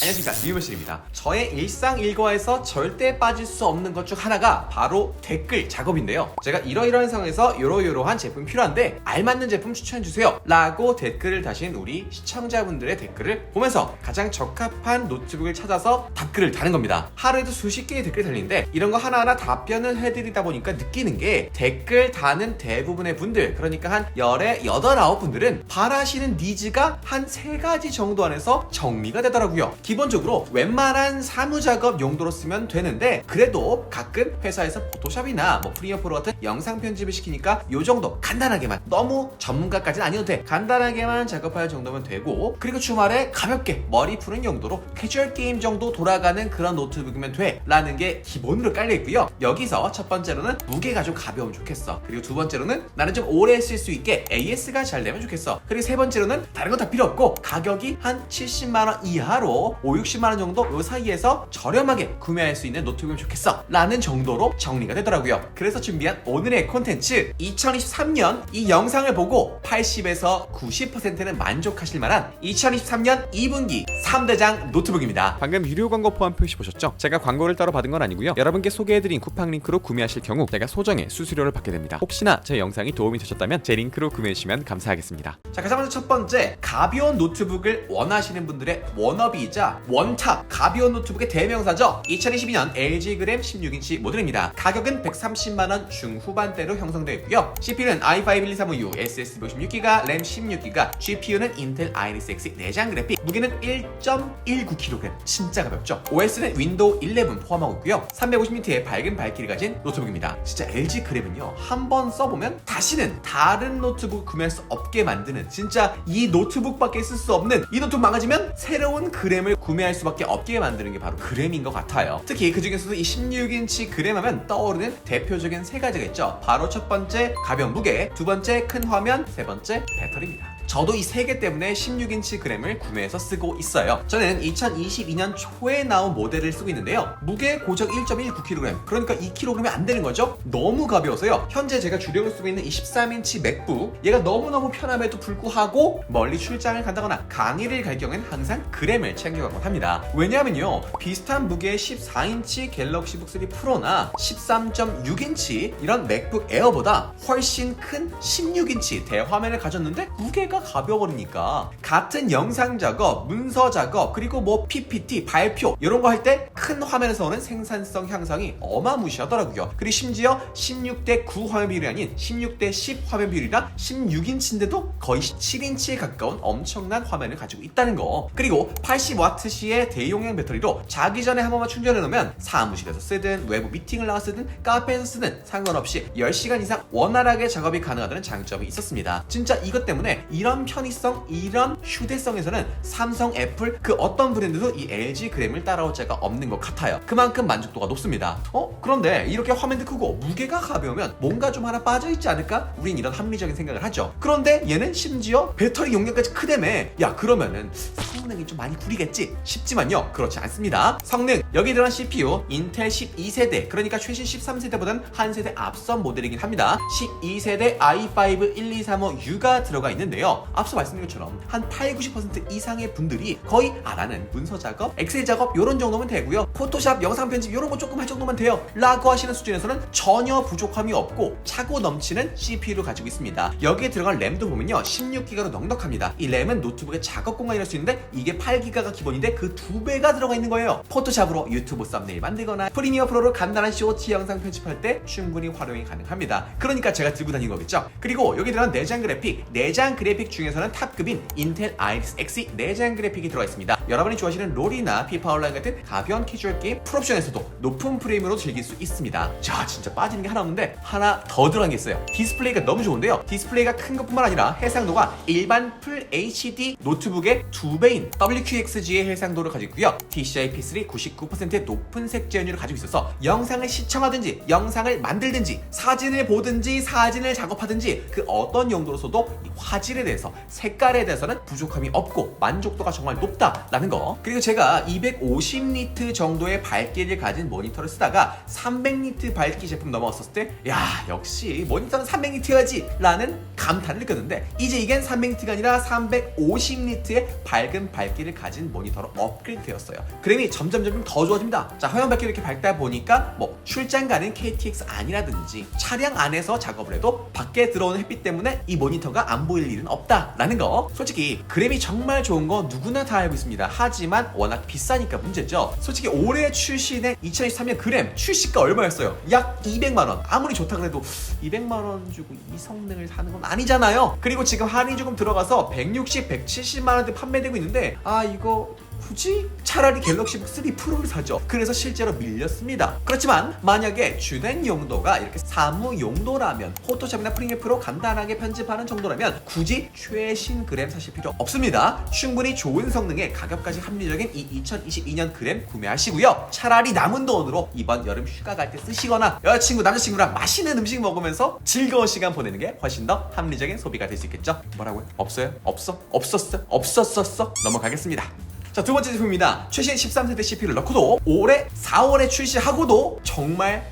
안녕하십니까, 유효실입니다. 저의 일상 일과에서 절대 빠질 수 없는 것 중 하나가 바로 댓글 작업인데요. 제가 이러이러한 상황에서 이러이러한 제품이 필요한데 알맞는 제품 추천해주세요 라고 댓글을 다신 우리 시청자분들의 댓글을 보면서 가장 적합한 노트북을 찾아서 답글을 다는 겁니다. 하루에도 수십 개의 댓글이 달리는데 이런 거 하나하나 답변을 해드리다 보니까 느끼는 게 댓글 다는 대부분의 분들, 그러니까 한 열의 8, 9분들은 바라시는 니즈가 한 3가지 정도 안에서 정리가 되더라고요. 기본적으로 웬만한 사무작업 용도로 쓰면 되는데 그래도 가끔 회사에서 포토샵이나 프리미어 프로 같은 영상 편집을 시키니까 요 정도 간단하게만, 너무 전문가까지는 아니어도 돼, 간단하게만 작업할 정도면 되고, 그리고 주말에 가볍게 머리 푸는 용도로 캐주얼 게임 정도 돌아가는 그런 노트북이면 돼 라는 게 기본으로 깔려있고요. 여기서 첫 번째로는 무게가 좀 가벼우면 좋겠어. 그리고 두 번째로는 나는 좀 오래 쓸 수 있게 AS가 잘 되면 좋겠어. 그리고 세 번째로는 다른 건 다 필요 없고 가격이 한 70만원 이하로 5, 60만원 정도 요 사이에서 저렴하게 구매할 수 있는 노트북이면 좋겠어 라는 정도로 정리가 되더라고요. 그래서 준비한 오늘의 콘텐츠, 2023년 이 영상을 보고 80에서 90%는 만족하실 만한 2023년 2분기 3대장 노트북입니다. 방금 유료 광고 포함 표시 보셨죠? 제가 광고를 따로 받은 건 아니고요. 여러분께 소개해드린 쿠팡 링크로 구매하실 경우 제가 소정의 수수료를 받게 됩니다. 혹시나 제 영상이 도움이 되셨다면 제 링크로 구매해주시면 감사하겠습니다. 자, 가장 먼저 첫 번째, 가벼운 노트북을 원하시는 분들의 워너비이자 원탑 가벼운 노트북의 대명사죠. 2022년 LG 그램 16인치 모델입니다. 가격은 130만원 중후반대로 형성되어 있고요. CPU는 i5 12356, SSD 56GB, 램 16GB, GPU는 인텔 아이리스 X 내장 그래픽, 무게는 1.19kg, 진짜 가볍죠. OS는 윈도우 11 포함하고 있고요. 350N의 밝은 밝기를 가진 노트북입니다. 진짜 LG 그램은요, 한번 써보면 다시는 다른 노트북 구매할 수 없게 만드는, 진짜 이 노트북밖에 쓸 수 없는, 이 노트북 망가지면 새로운 그램을 구매할 수밖에 없게 만드는 게 바로 그램인 것 같아요. 특히 그 중에서도 이 16인치 그램 하면 떠오르는 대표적인 3가지가 있죠. 바로 첫 번째 가벼운 무게, 두 번째 큰 화면, 세 번째 배터리입니다. 저도 이 3개 때문에 16인치 그램을 구매해서 쓰고 있어요. 저는 2022년 초에 나온 모델을 쓰고 있는데요. 무게 고작 1.19kg, 그러니까 2kg이 안 되는 거죠. 너무 가벼워서요. 현재 제가 주력으로 쓰고 있는 이 13인치 맥북, 얘가 너무너무 편함에도 불구하고 멀리 출장을 간다거나 강의를 갈 경우엔 항상 그램을 챙겨가곤 합니다. 왜냐하면요, 비슷한 무게의 14인치 갤럭시 북 3 프로나 13.6인치 이런 맥북 에어보다 훨씬 큰 16인치 대화면을 가졌는데 무게가 가벼워버리니까 같은 영상 작업, 문서 작업, 그리고 PPT, 발표 이런 거 할 때 큰 화면에서 오는 생산성 향상이 어마무시하더라고요. 그리고 심지어 16:9 화면 비율이 아닌 16:10 화면 비율이라 16인치인데도 거의 17인치에 가까운 엄청난 화면을 가지고 있다는 거. 그리고 80W시의 대용량 배터리로 자기 전에 한 번만 충전해 놓으면 사무실에서 쓰든 외부 미팅을 나가 쓰든 카페에서 쓰든 상관없이 10시간 이상 원활하게 작업이 가능하다는 장점이 있었습니다. 진짜 이것 때문에 이런 편의성, 이런 휴대성에서는 삼성, 애플 그 어떤 브랜드도 이 LG 그램을 따라올 자가 없는 것 같아요. 그만큼 만족도가 높습니다. 그런데 이렇게 화면도 크고 무게가 가벼우면 뭔가 좀 하나 빠져있지 않을까? 우린 이런 합리적인 생각을 하죠. 그런데 얘는 심지어 배터리 용량까지 크다며, 야 그러면은 성능이 좀 많이 구리겠지 싶지만요, 그렇지 않습니다. 성능, 여기 들어간 CPU 인텔 12세대, 그러니까 최신 13세대보다는 한 세대 앞선 모델이긴 합니다. 12세대 i5 12356U가 들어가 있는데요, 앞서 말씀드린 것처럼 한 80-90% 이상의 분들이 거의 안 하는 문서 작업, 엑셀 작업 요런 정도면 되고요, 포토샵, 영상 편집 요런 거 조금 할 정도면 돼요 라고 하시는 수준에서는 전혀 부족함이 없고 차고 넘치는 CPU를 가지고 있습니다. 여기에 들어간 램도 보면요, 16GB로 넉넉합니다. 이 램은 노트북의 작업 공간이랄 수 있는데 이게 8GB가 기본인데 그 2배가 들어가 있는 거예요. 포토샵으로 유튜브 썸네일 만들거나 프리미어 프로로 간단한 쇼트 영상 편집할 때 충분히 활용이 가능합니다. 그러니까 제가 들고 다니는 거겠죠. 그리고 여기 들어간 내장 그래픽, 내장 그래픽 중에서는 탑급인 인텔 아이리스 X 내장 그래픽이 들어가 있습니다. 여러분이 좋아하시는 롤이나 피파 온라인 같은 가벼운 캐주얼 게임 풀옵션에서도 높은 프레임으로 즐길 수 있습니다. 자, 진짜 빠지는 게 하나 없는데 하나 더 들어간 게 있어요. 디스플레이가 너무 좋은데요, 디스플레이가 큰 것뿐만 아니라 해상도가 일반 풀 HD 노트북의 2배인 WQXG의 해상도를 가지고 있고요, TCI P3 99%의 높은 색재현율을 가지고 있어서 영상을 시청하든지 영상을 만들든지 사진을 보든지 사진을 작업하든지 그 어떤 용도로서도 이 화질에 대해서, 색깔에 대해서는 부족함이 없고 만족도가 정말 높다 라는 거. 그리고 제가 250니트 정도의 밝기를 가진 모니터를 쓰다가 300니트 밝기 제품 넘어왔었을 때 야, 역시 모니터는 300니트여야지 라는 감탄을 느꼈는데 이제 이겐 300니트가 아니라 350니트의 밝은 밝기를 가진 모니터로 업그레이드 되었어요. 그램이 점점 더 좋아집니다. 자, 화면 밝기를 이렇게 밝다 보니까 뭐 출장 가는 KTX 안이라든지 차량 안에서 작업을 해도 밖에 들어오는 햇빛 때문에 이 모니터가 안 보일 일은 없다라는 거. 솔직히 그램이 정말 좋은 거 누구나 다 알고 있습니다. 하지만 워낙 비싸니까 문제죠. 솔직히 올해 출시된 2023년 그램 출시가 얼마였어요? 약 200만원. 아무리 좋다 그래도 200만원 주고 이 성능을 사는 건 아니잖아요. 그리고 지금 할인이 조금 들어가서 160, 170만원대 판매되고 있는데 아, 이거 굳이? 차라리 갤럭시 북 3 프로를 사죠. 그래서 실제로 밀렸습니다. 그렇지만 만약에 주된 용도가 이렇게 사무 용도라면, 포토샵이나 프리미어 프로 간단하게 편집하는 정도라면 굳이 최신 그램 사실 필요 없습니다. 충분히 좋은 성능에 가격까지 합리적인 이 2022년 그램 구매하시고요. 차라리 남은 돈으로 이번 여름 휴가 갈 때 쓰시거나 여자친구, 남자친구랑 맛있는 음식 먹으면서 즐거운 시간 보내는 게 훨씬 더 합리적인 소비가 될 수 있겠죠? 뭐라고요? 없어요? 없어? 없었어? 없었었어? 넘어가겠습니다. 자, 두 번째 제품입니다. 최신 13세대 CPU를 넣고도 올해 4월에 출시하고도 정말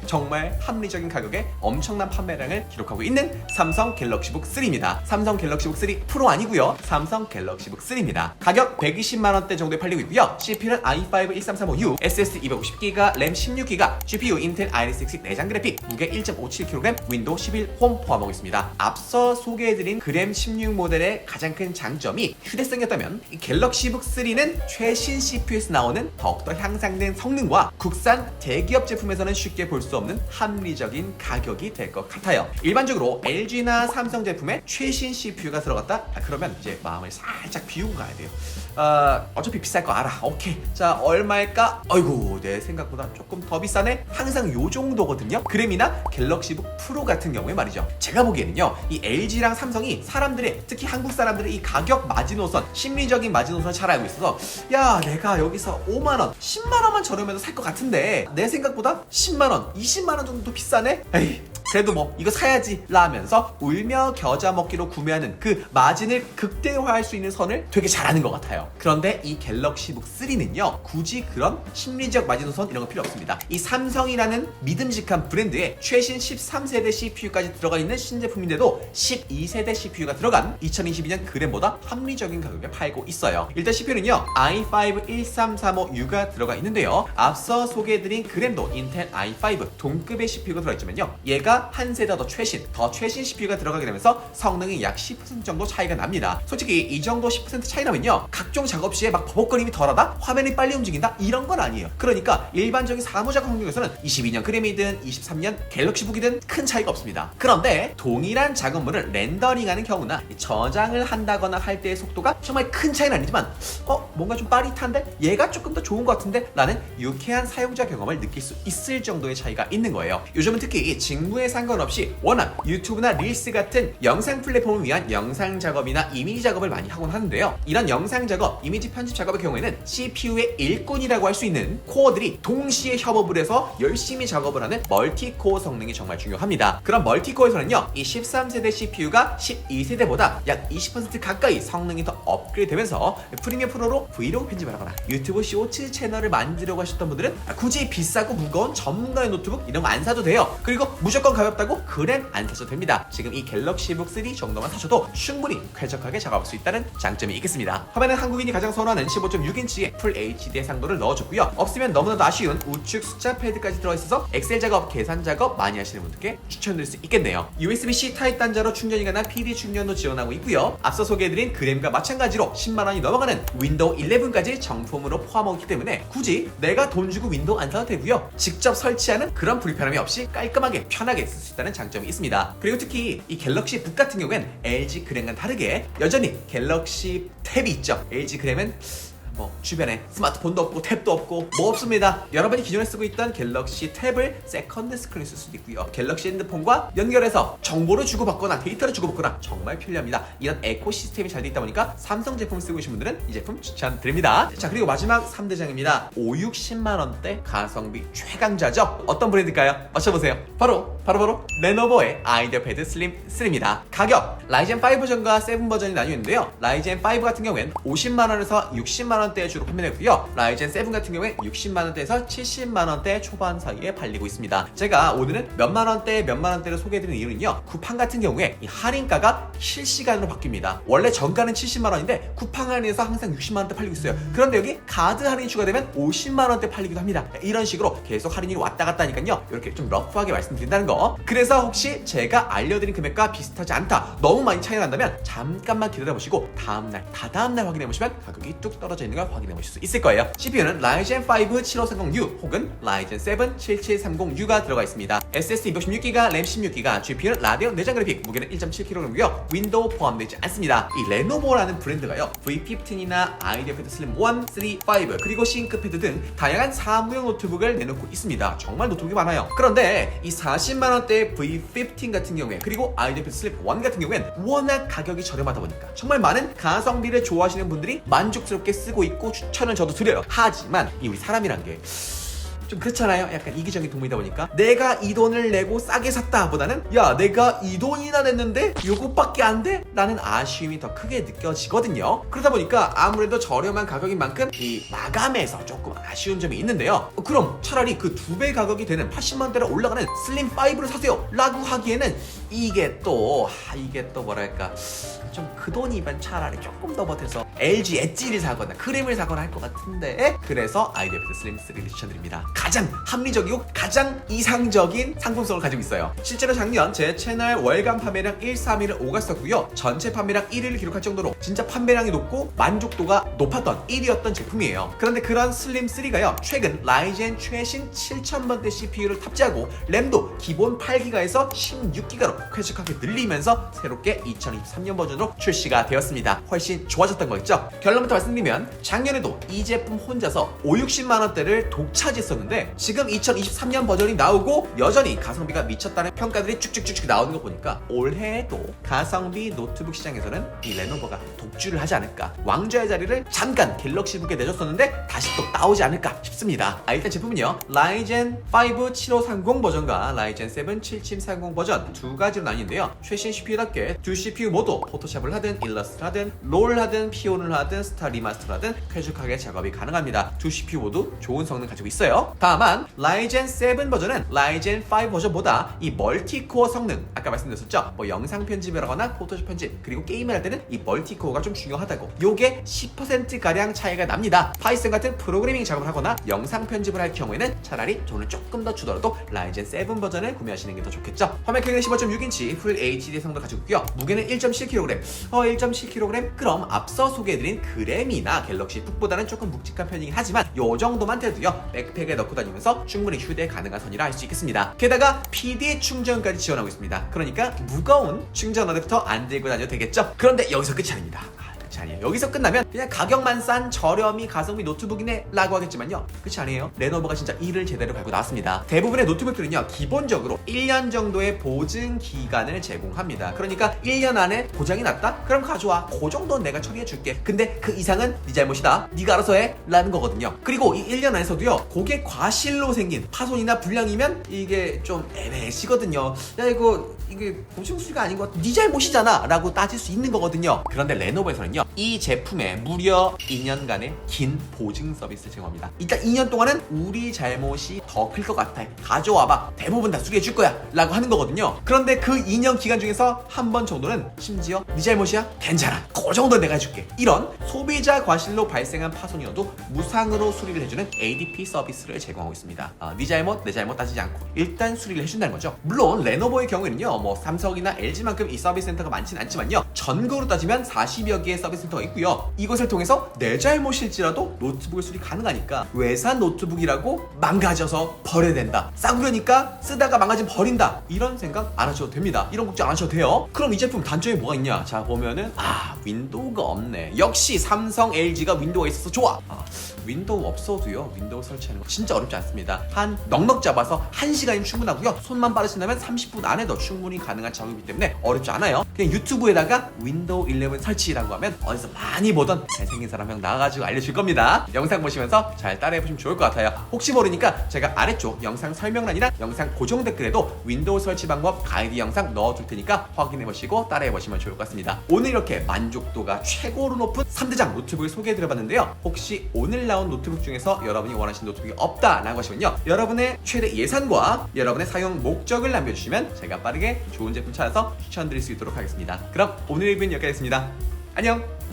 합리적인 가격에 엄청난 판매량을 기록하고 있는 삼성 갤럭시북 3입니다. 삼성 갤럭시북 3 프로 아니고요. 삼성 갤럭시북 3입니다. 가격 120만원대 정도에 팔리고 있고요. CPU는 i5 1335U, SSD 250GB, 램 16GB, GPU 인텔 아이리스 X 내장 그래픽, 무게 1.57kg, 윈도우 11 홈 포함하고 있습니다. 앞서 소개해드린 그램 16 모델의 가장 큰 장점이 휴대성이었다면 이 갤럭시북 3는 최신 CPU에서 나오는 더욱더 향상된 성능과 국산 대기업 제품에서는 쉽게 볼 수 없는 합리적인 가격이 될 것 같아요. 일반적으로 LG나 삼성 제품에 최신 CPU가 들어갔다? 그러면 이제 마음을 살짝 비우고 가야 돼요. 어차피 비쌀 거 알아. 오케이. 자, 얼마일까? 아이고, 내 생각보다 조금 더 비싸네? 항상 요 정도거든요. 그램이나 갤럭시북 프로 같은 경우에 말이죠. 제가 보기에는요, 이 LG랑 삼성이 사람들의, 특히 한국 사람들의 이 가격 마지노선, 심리적인 마지노선을 잘 알고 있어서 야, 내가 여기서 5만원, 10만원만 저렴해도 살 것 같은데 내 생각보다 10만원, 20만원 정도 비싸네? 에이, 그래도 뭐 이거 사야지 라면서 울며 겨자 먹기로 구매하는 그 마진을 극대화할 수 있는 선을 되게 잘하는 것 같아요. 그런데 이 갤럭시북 3는요, 굳이 그런 심리적 마지노선 이런 거 필요 없습니다. 이 삼성이라는 믿음직한 브랜드에 최신 13세대 CPU까지 들어가 있는 신제품인데도 12세대 CPU가 들어간 2022년 그램보다 합리적인 가격에 팔고 있어요. 일단 CPU는요, i5 1335U가 들어가 있는데요, 앞서 소개해드린 그램도 인텔 i5 동급의 CPU가 들어있지만요, 얘가 한 세대 더 최신 CPU가 들어가게 되면서 성능이 약 10% 정도 차이가 납니다. 솔직히 이 정도 10% 차이 나면요, 각종 작업 시에 막 버벅거림이 덜하다? 화면이 빨리 움직인다? 이런 건 아니에요. 그러니까 일반적인 사무작업 환경에서는 22년 그램이든 23년 갤럭시북이든 큰 차이가 없습니다. 그런데 동일한 작업물을 렌더링하는 경우나 저장을 한다거나 할 때의 속도가 정말 큰 차이는 아니지만 뭔가 좀 빠릿한데? 얘가 조금 더 좋은 것 같은데? 라는 유쾌한 사용자 경험을 느낄 수 있을 정도의 차이가 있는 거예요. 요즘은 특히 직무에 상관없이 워낙 유튜브나 릴스 같은 영상 플랫폼을 위한 영상 작업이나 이미지 작업을 많이 하곤 하는데요, 이런 영상 작업, 이미지 편집 작업의 경우에는 CPU의 일꾼이라고 할 수 있는 코어들이 동시에 협업을 해서 열심히 작업을 하는 멀티코어 성능이 정말 중요합니다. 그런 멀티코어에서는요, 이 13세대 CPU가 12세대보다 약 20% 가까이 성능이 더 업그레이드 되면서 프리미어 프로로 브이로그 편집을 하거나 유튜브 쇼츠 채널을 만들려고 하셨던 분들은 굳이 비싸고 무거운 전문가의 노트북 이런 거 안 사도 돼요. 그리고 무조건 가볍다고 그램 안 사셔도 됩니다. 지금 이 갤럭시북 3 정도만 사셔도 충분히 쾌적하게 작업할 수 있다는 장점이 있겠습니다. 화면은 한국인이 가장 선호하는 15.6인치의 풀 HD 해상도를 넣어줬고요, 없으면 너무나도 아쉬운 우측 숫자 패드까지 들어있어서 엑셀 작업, 계산 작업 많이 하시는 분들께 추천드릴 수 있겠네요. USB-C 타입 단자로 충전이 가능한 PD 충전도 지원하고 있고요, 앞서 소개해드린 그램과 마찬가지로 10만원이 넘어가는 윈도우 11까지 정품으로 포함하고 있기 때문에 굳이 내가 돈 주고 윈도우 안 사도 되고요, 직접 설치하는 그런 불편함이 없이 깔끔하게 편하게 쓸 수 있다는 장점이 있습니다. 그리고 특히 이 갤럭시 북 같은 경우엔 LG 그램과는 다르게 여전히 갤럭시 탭이 있죠. LG 그램은 뭐 주변에 스마트폰도 없고 탭도 없고 뭐 없습니다. 여러분이 기존에 쓰고 있던 갤럭시 탭을 세컨드 스크린에 쓸 수도 있고요, 갤럭시 핸드폰과 연결해서 정보를 주고받거나 데이터를 주고받거나 정말 편리합니다. 이런 에코시스템이 잘 돼 있다 보니까 삼성 제품 쓰고 계신 분들은 이 제품 추천드립니다. 자, 그리고 마지막 3대장입니다. 5, 6, 10만원대 가성비 최강자죠. 어떤 브랜드일까요? 맞춰보세요. 바로 레노버의 아이디어 패드 슬림 3입니다. 가격 라이젠 5 버전과 7 버전이 나뉘어 있는데요, 라이젠 5 같은 경우엔 50만원에서 60만원 60만원대에 주로 판매되고요. 라이젠 7 같은 경우에 60만원대에서 70만원대 초반 사이에 팔리고 있습니다. 제가 오늘은 몇만원대를 소개해드리는 이유는요, 쿠팡 같은 경우에 이 할인가가 실시간으로 바뀝니다. 원래 정가는 70만원인데 쿠팡 할인에서 항상 60만원대 팔리고 있어요. 그런데 여기 카드 할인이 추가되면 50만원대 팔리기도 합니다. 이런 식으로 계속 할인이 왔다 갔다 하니까요, 이렇게 좀 러프하게 말씀드린다는 거. 그래서 혹시 제가 알려드린 금액과 비슷하지 않다, 너무 많이 차이가 난다면 잠깐만 기다려보시고 다음날, 다다음날 확인해보시면 가격이 뚝 떨어져 있는 걸 확인해보실 수 있을 거예요. CPU는 라이젠 5 7530U 혹은 라이젠 7 7730U가 들어가 있습니다. SSD 216GB, 램 16GB, GPU는 라데온 내장 그래픽, 무게는 1.7kg이고요. 윈도우 포함되지 않습니다. 이 레노버라는 브랜드가요, V15이나 아이디어 패드 슬림 1, 3, 5 그리고 싱크패드 등 다양한 사무용 노트북을 내놓고 있습니다. 정말 노트북이 많아요. 그런데 이 40만원대의 V15 같은 경우에 그리고 아이디어 패드 슬림 1 같은 경우엔 워낙 가격이 저렴하다 보니까 정말 많은 가성비를 좋아하시는 분들이 만족스럽게 쓰고 있고 추천을 저도 드려요. 하지만 이 우리 사람이란 게 좀 그렇잖아요. 약간 이기적인 동물이다 보니까 내가 이 돈을 내고 싸게 샀다 보다는 야, 내가 이 돈이나 냈는데 요것밖에 안 돼? 라는 아쉬움이 더 크게 느껴지거든요. 그러다 보니까 아무래도 저렴한 가격인 만큼 이 마감에서 조금 아쉬운 점이 있는데요. 그럼 차라리 그 2배 가격이 되는 80만원대로 올라가는 슬림 5를 사세요 라고 하기에는 이게 또 뭐랄까 좀 그 돈이면 차라리 조금 더 버텨서 LG 엣지를 사거나 크림을 사거나 할 것 같은데, 그래서 아이디어 패드 슬림 3를 추천드립니다. 가장 합리적이고 가장 이상적인 상품성을 가지고 있어요. 실제로 작년 제 채널 월간 판매량 1, 3위를 오갔었고요. 전체 판매량 1위를 기록할 정도로 진짜 판매량이 높고 만족도가 높았던 1위였던 제품이에요. 그런데 그런 슬림 3가요, 최근 라이젠 최신 7000번대 CPU를 탑재하고 램도 기본 8GB에서 16GB로 쾌적하게 늘리면서 새롭게 2023년 버전으로 출시가 되었습니다. 훨씬 좋아졌던 거 있죠? 결론부터 말씀드리면 작년에도 이 제품 혼자서 5, 60만원대를 독차지했었는데 지금 2023년 버전이 나오고 여전히 가성비가 미쳤다는 평가들이 쭉쭉쭉쭉 나오는 거 보니까 올해에도 가성비 노트북 시장에서는 이 레노버가 독주를 하지 않을까, 왕좌의 자리를 잠깐 갤럭시북에 내줬었는데 다시 또 나오지 않을까 싶습니다. 일단 제품은요, 라이젠 5 7530 버전과 라이젠 7 7730 버전 두 가지로 나뉘는데요. 최신 CPU답게 두 CPU 모두 포토샵을 하든 일러스트를 하든 롤 하든 피오를 하든 스타 리마스터를 하든 쾌적하게 작업이 가능합니다. 두 CPU 모두 좋은 성능 가지고 있어요. 다만 라이젠 7 버전은 라이젠 5 버전보다 이 멀티코어 성능, 아까 말씀드렸었죠, 뭐 영상 편집을 하거나 포토샵 편집 그리고 게임을 할 때는 이 멀티코어가 좀 중요하다고, 요게 10% 가량 차이가 납니다. 파이썬 같은 프로그래밍 작업을 하거나 영상 편집을 할 경우에는 차라리 돈을 조금 더 주더라도 라이젠 7 버전을 구매하시는 게 더 좋겠죠. 화면 크기는 15.6인치 풀 HD 성능을 가지고 있고요. 무게는 1.7kg. 1.7kg? 그럼 앞서 소개해드린 그램이나 갤럭시 북보다는 조금 묵직한 편이긴 하지만 요 정도만 돼도요, 백팩에 넣고 다니면서 충분히 휴대 가능한 선이라 할 수 있겠습니다. 게다가 PD 충전까지 지원하고 있습니다. 그러니까 무거운 충전 어댑터 안 들고 다녀도 되겠죠? 그런데 여기서 끝이 아닙니다. 아니에요. 여기서 끝나면 그냥 가격만 싼 저렴이 가성비 노트북이네 라고 하겠지만요, 끝이 아니에요. 레노버가 진짜 일을 제대로 갈고 나왔습니다. 대부분의 노트북들은요, 기본적으로 1년 정도의 보증 기간을 제공합니다. 그러니까 1년 안에 고장이 났다? 그럼 가져와. 그 정도는 내가 처리해 줄게. 근데 그 이상은 네 잘못이다, 네가 알아서 해 라는 거거든요. 그리고 이 1년 안에서도요, 그게 과실로 생긴 파손이나 불량이면 이게 좀 애매해지거든요. 야, 이게 보증 수리가 아닌 것 같아, 네 잘못이잖아 라고 따질 수 있는 거거든요. 그런데 레노버에서는요, 이 제품에 무려 2년간의 긴 보증 서비스를 제공합니다. 일단 2년 동안은 우리 잘못이 더 클 것 같아, 가져와봐, 대부분 다 수리해 줄 거야 라고 하는 거거든요. 그런데 그 2년 기간 중에서 한 번 정도는 심지어 네 잘못이야? 괜찮아, 그 정도는 내가 해줄게, 이런 소비자 과실로 발생한 파손이어도 무상으로 수리를 해주는 ADP 서비스를 제공하고 있습니다. 네 잘못, 내 잘못 따지지 않고 일단 수리를 해준다는 거죠. 물론 레노버의 경우에는요, 뭐 삼성이나 LG만큼 이 서비스 센터가 많지는 않지만요, 전국으로 따지면 40여 개의 서비스 센터가 있고요. 이것을 통해서 내 잘못일지라도 노트북을 수리 가능하니까 외산 노트북이라고 망가져서 버려야 된다, 싸구려니까 쓰다가 망가지면 버린다, 이런 생각 안 하셔도 됩니다. 이런 걱정 안 하셔도 돼요. 그럼 이 제품 단점이 뭐가 있냐? 자, 보면은 윈도우가 없네. 역시 삼성, LG가 윈도우가 있어서 좋아. 윈도우 없어도요, 윈도우 설치하는 거 진짜 어렵지 않습니다. 한 넉넉 잡아서 1시간이면 충분하고요, 손만 빠르신다면 30분 안에도 충분히 가능한 작업이기 때문에 어렵지 않아요. 그냥 유튜브에다가 윈도우 11 설치라고 하면 어디서 많이 보던 잘생긴 사람 형 나와가지고 알려줄 겁니다. 영상 보시면서 잘 따라해보시면 좋을 것 같아요. 혹시 모르니까 제가 아래쪽 영상 설명란이나 영상 고정 댓글에도 윈도우 설치 방법 가이드 영상 넣어둘 테니까 확인해보시고 따라해보시면 좋을 것 같습니다. 오늘 이렇게 만족도가 최고로 높은 3대장 노트북을 소개해드려봤는데요. 혹시 오늘 나온 노트북 중에서 여러분이 원하시는 노트북이 없다라고 하시면요, 여러분의 최대 예산과 여러분의 사용 목적을 남겨주시면 제가 빠르게 좋은 제품 찾아서 추천드릴 수 있도록 하겠습니다. 그럼 오늘 리뷰는 여기까지였습니다. 안녕!